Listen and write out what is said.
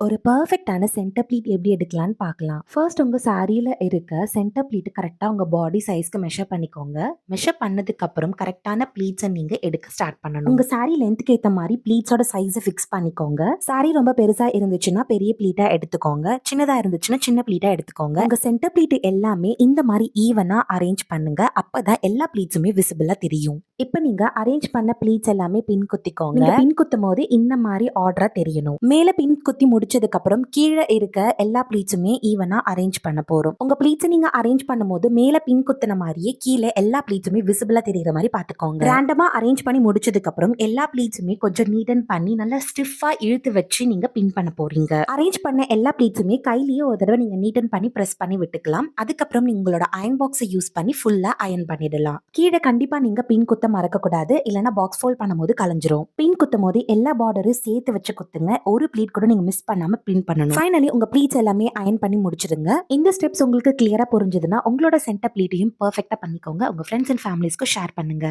ஒரு பெர்ஃபெக்ட்டான centre pleat எப்படி எடுக்கலான்னு பார்க்கலாம். ஃபர்ஸ்ட் உங்க சாரீல இருக்க சென்டர் ப்ளீட் கரெக்ட்டா உங்க பாடி சைஸ்க்கு மெஷர் பண்ணிக்கோங்க. மெஷர் பண்ணதுக்கு அப்புறம் கரெக்ட்டான ப்ளீட்ஸ நீங்க எடுக்க ஸ்டார்ட் பண்ணணும். உங்க சாரி லென்த்க்கு ஏத்த மாரி ப்ளீட்ஸோட சைஸ ஃபிக்ஸ் பண்ணிக்கோங்க. சாரி ரொம்ப பெருசா இருந்துச்சுன்னா பெரிய ப்ளீட்டா எடுத்துக்கோங்க. சின்னதா இருந்துச்சுன்னா சின்ன ப்ளீட்டா எடுத்துக்கோங்க. உங்க சென்டர் ப்ளீட் எல்லாமே இந்த மாரி ஈவனா அரேஞ்ச் பண்ணுங்க. அப்பதான் எல்லா ப்ளீட்ஸுமே விசிபிளா தெரியும். இப்ப நீங்க அரேஞ்ச் பண்ண ப்ளீட்ஸ் எல்லாமே பின் குத்திக்கோங்க. நீங்க பின் குத்தும் போது இந்த மாரி ஆர்டரா தெரியணும். மேல பின் குத்தி முடிச்சதுக்கு அப்புறம் கீழே இருக்க எல்லா ப்ளீட்ஸுமே ஈவனா அரேஞ்ச் பண்ண போறோம். உங்க ப்ளீட்ஸ் நீங்க அரேஞ்ச் பண்ணும்போது மேல பின் குத்தின மாதிரியே கீழே எல்லா ப்ளீட்ஸுமே விசிபிளா தெரியுற மாதிரி பாத்துக்கோங்க. ரேண்டமா அரேஞ்ச் பண்ணி முடிச்சதுக்கு அப்புறம் எல்லா ப்ளீட்ஸுமே கொஞ்சம் நீட்டன் பண்ணி நல்லா ஸ்டிஃபா இழுத்து வச்சு நீங்க பின் பண்ண போறீங்க. அரேஞ்ச் பண்ண எல்லா ப்ளீட்ஸுமே கையிலேயே ஒரு தடவை நீங்க நீட்டன் பண்ணி பிரஸ் பண்ணி விட்டுக்கலாம். அதுக்கப்புறம் உங்களோட அயன் பாக்ஸை யூஸ் பண்ணி ஃபுல்லா அயன் பண்ணிடலாம். கீழே கண்டிப்பா நீங்க பின் குத்த மறக்க கூடாது, இல்லைன்னா பாக்ஸ் ஃபோல்ட் பண்ணும்போது கலைஞ்சிரும். பின் குத்தும் போது எல்லா பார்டரும் சேர்த்து வச்சு குத்துங்க. ஒரு ப்ளீட் கூட நீங்க மிஸ் பண்ணாம பின் பண்ணணும். ஃபைனலி உங்க ப்ளீட்ஸ் எல்லாமே அயன் பண்ணி முடிச்சிடுங்க. இந்த ஸ்டெப்ஸ் உங்களுக்கு கிளியரா புரிஞ்சதுன்னா உங்களோட சென்டர் ப்ளீட்டையும் பெர்ஃபெக்ட்டா பண்ணிக்கோங்க. உங்க ஃப்ரெண்ட்ஸ் அண்ட் ஃபேமிலிஸ்க்கு ஷேர் பண்ணுங்க.